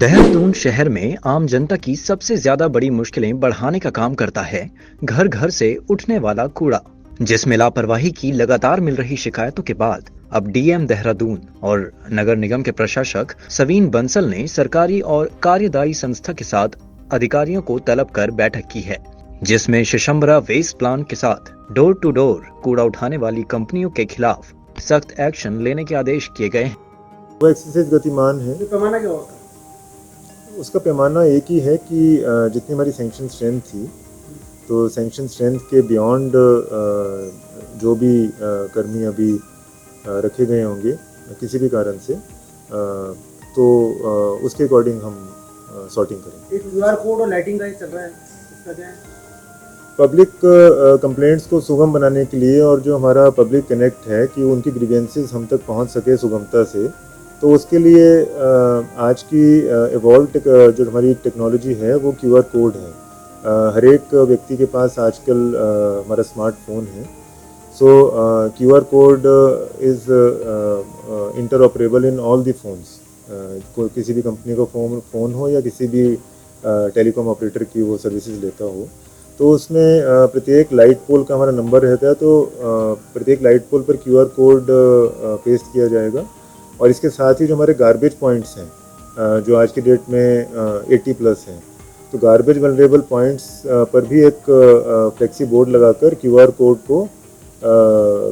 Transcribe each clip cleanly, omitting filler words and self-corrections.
देहरादून शहर में आम जनता की सबसे ज्यादा बड़ी मुश्किलें बढ़ाने का काम करता है घर घर से उठने वाला कूड़ा, जिसमें लापरवाही की लगातार मिल रही शिकायतों के बाद अब डीएम देहरादून और नगर निगम के प्रशासक सवीन बंसल ने सरकारी और कार्यदायी संस्था के साथ अधिकारियों को तलब कर बैठक की है, जिसमें शिशंबरा वेस्ट प्लान के साथ डोर टू डोर कूड़ा उठाने वाली कंपनियों के खिलाफ सख्त एक्शन लेने के आदेश किए गए हैं। वो एक्सरसाइज गतिमान है। पैमाना क्या होता है? उसका पैमाना एक ही है कि जितनी हमारी सैंक्शन स्ट्रेंथ थी, तो सैंक्शन स्ट्रेंथ के बियॉन्ड जो भी कर्मी अभी रखे गए होंगे किसी भी कारण से, तो उसके अकॉर्डिंग हम सॉर्टिंग करेंगे। एक क्यूआर कोड और लाइटिंग का चल रहा है, इसका क्या है? पब्लिक कंप्लेंट्स को सुगम बनाने के लिए और जो हमारा पब्लिक कनेक्ट है कि उनकी ग्रीवेंसेस हम तक पहुंच सके सुगमता से, तो उसके लिए आज की एवॉल्व जो हमारी टेक्नोलॉजी है वो क्यूआर कोड है। हर एक व्यक्ति के पास आजकल हमारा स्मार्टफोन है। So QR code is interoperable in all the phones. किसी भी कंपनी का फ़ोन हो या किसी भी टेलीकॉम ऑपरेटर की वो सर्विसेज लेता हो, तो उसमें प्रत्येक लाइट पोल का हमारा नंबर रहता है। तो प्रत्येक लाइट पोल पर क्यूआर कोड पेस्ट किया जाएगा। और इसके साथ ही जो हमारे गार्बेज पॉइंट्स हैं, जो आज की डेट में 80+ हैं, तो गार्बेज वल्नरेबल पॉइंट्स पर भी एक फ्लेक्सी बोर्ड लगाकर क्यूआर कोड को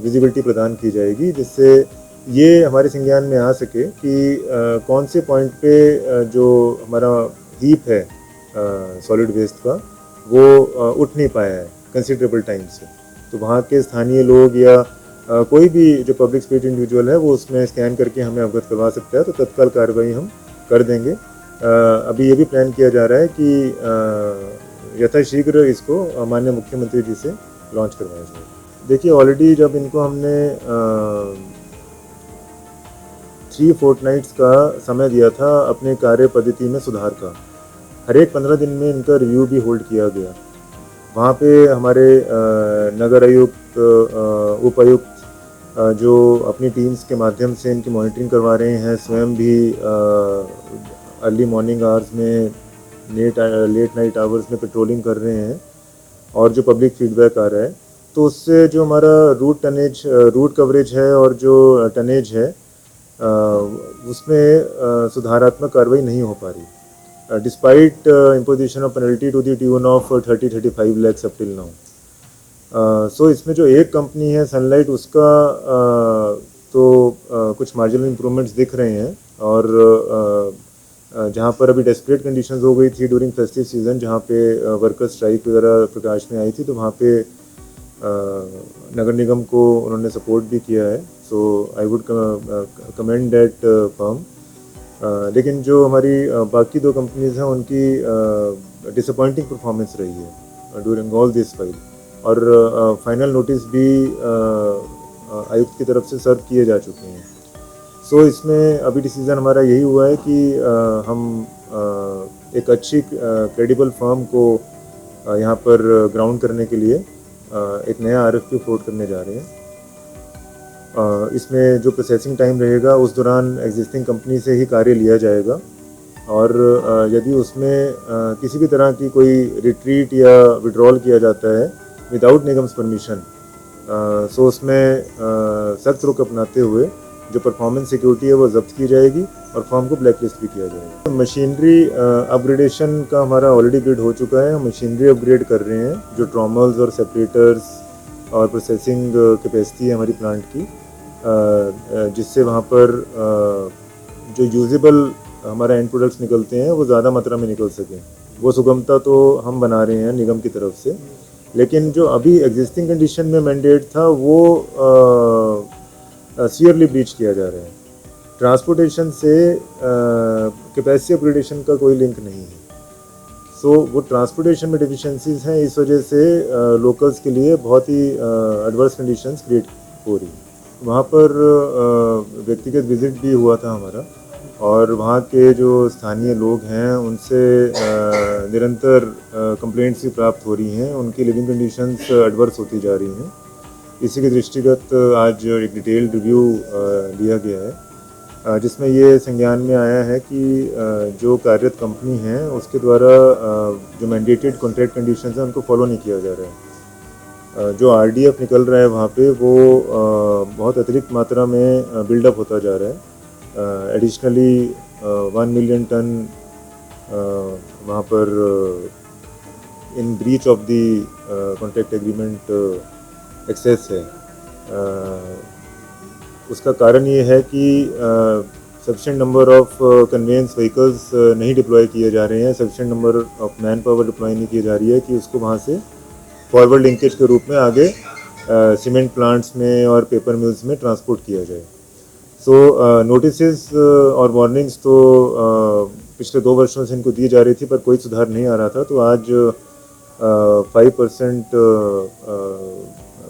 विजिबिलिटी प्रदान की जाएगी, जिससे ये हमारे संज्ञान में आ सके कि कौन से पॉइंट पे जो हमारा हीप है सॉलिड वेस्ट का, वो उठ नहीं पाया है कंसिडरेबल टाइम से। तो वहाँ के स्थानीय लोग या कोई भी जो पब्लिक स्पेस इंडिविजुअल है वो उसमें स्कैन करके हमें अवगत करवा सकता है, तो तत्काल कार्रवाई हम कर देंगे। अभी ये भी प्लान किया जा रहा है कि यथाशीघ्र इसको माननीय मुख्यमंत्री जी से लॉन्च करवाया जाए। देखिए, ऑलरेडी जब इनको हमने 3 फोर्टनाइट्स का समय दिया था अपने कार्य पद्धति में सुधार का, हर एक 15 दिन में इनका रिव्यू भी होल्ड किया गया। वहाँ पे हमारे नगर आयुक्त, उपायुक्त जो अपनी टीम्स के माध्यम से इनकी मॉनिटरिंग करवा रहे हैं, स्वयं भी अर्ली मॉर्निंग आवर्स में, लेट नाइट आवर्स में पेट्रोलिंग कर रहे हैं। और जो पब्लिक फीडबैक आ रहा है, तो उससे जो हमारा रूट कवरेज है और जो टनेज है, उसमें सुधारात्मक कार्रवाई नहीं हो पा रही, despite imposition of penalty to the tune of 30-35 lakhs up till now. So इसमें जो एक कंपनी है सनलाइट, उसका कुछ मार्जिनल इम्प्रूवमेंट्स दिख रहे हैं। और जहाँ पर अभी डेस्परेट कंडीशंस हो गई थी ड्यूरिंग फेस्टिव सीजन, जहाँ पे वर्कर स्ट्राइक वगैरह प्रकाश में आई थी, तो वहाँ पे नगर निगम को उन्होंने सपोर्ट भी किया है। So I would commend that firm. लेकिन जो हमारी बाकी 2 कंपनीज़ हैं, उनकी डिसअपॉइंटिंग परफॉर्मेंस रही है ड्यूरिंग ऑल दिस फाइल। और फाइनल नोटिस भी आयुक्त की तरफ से सर्व किए जा चुके हैं। सो इसमें अभी डिसीज़न हमारा यही हुआ है कि हम एक अच्छी क्रेडिबल फर्म को यहाँ पर ग्राउंड करने के लिए एक नया RFP फ्लोट करने जा रहे हैं। इसमें जो प्रोसेसिंग टाइम रहेगा, उस दौरान एग्जिस्टिंग कंपनी से ही कार्य लिया जाएगा। और यदि उसमें किसी भी तरह की कोई रिट्रीट या विड्रॉल किया जाता है विदाउट निगम्स परमिशन, सो उसमें सख्त रुख अपनाते हुए जो परफॉर्मेंस सिक्योरिटी है वो जब्त की जाएगी और फर्म को ब्लैकलिस्ट भी किया जाएगा। मशीनरी अपग्रेडेशन का हमारा ऑलरेडी बिड हो चुका है। हम मशीनरी अपग्रेड कर रहे हैं, जो ट्रॉमल्स और सेपरेटर्स और प्रोसेसिंग कैपेसिटी है हमारी प्लांट की, जिससे वहाँ पर जो यूजेबल हमारा एंड प्रोडक्ट्स निकलते हैं वो ज़्यादा मात्रा में निकल सकें। वो सुगमता तो हम बना रहे हैं निगम की तरफ से, लेकिन जो अभी एग्जिस्टिंग कंडीशन में मैंडेट था वो सीवियरली ब्रीच किया जा रहा है। ट्रांसपोर्टेशन से कैपेसिटी अपग्रेडेशन का कोई लिंक नहीं है। सो वो ट्रांसपोर्टेशन में डिफिशेंसीज हैं, इस वजह से लोकल्स के लिए बहुत ही एडवर्स कंडीशंस क्रिएट हो रही है। वहाँ पर व्यक्तिगत विजिट भी हुआ था हमारा, और वहाँ के जो स्थानीय लोग हैं उनसे निरंतर कंप्लेंट्स भी प्राप्त हो रही हैं। उनकी लिविंग कंडीशंस एडवर्स होती जा रही हैं। इसी के दृष्टिगत आज एक डिटेल्ड रिव्यू लिया गया है। जिसमें ये संज्ञान में आया है कि जो कार्यरत कंपनी है उसके द्वारा जो मैंडेटेड कॉन्ट्रैक्ट कंडीशंस हैं उनको फॉलो नहीं किया जा रहा है। जो आरडीएफ निकल रहा है वहाँ पे वो बहुत अतिरिक्त मात्रा में बिल्डअप होता जा रहा है। एडिशनली 1 मिलियन टन वहाँ पर in breach of the contract agreement excess है। उसका कारण ये है कि sufficient number of conveyance vehicles नहीं डिप्लॉय किए जा रहे हैं, sufficient number of man power deploy नहीं की जा रही है कि उसको वहाँ से फॉरवर्ड लिंकेज के रूप में आगे सीमेंट प्लांट्स में और पेपर मिल्स में ट्रांसपोर्ट किया जाए। सो नोटिसेस और वार्निंग्स तो पिछले 2 वर्षों से इनको दी जा रही थी पर कोई सुधार नहीं आ रहा था। तो आज 5%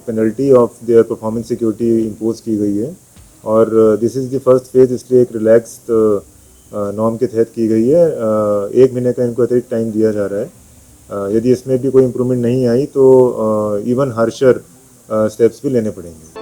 penalty of their performance security impose की गई है और this is the first phase, इसलिए एक रिलैक्स्ड नॉर्म के तहत की गई है। 1 महीने का इनको अतिरिक्त टाइम दिया जा रहा है। यदि इसमें भी कोई इम्प्रूवमेंट नहीं आई तो इवन हार्शर स्टेप्स भी लेने पड़ेंगे।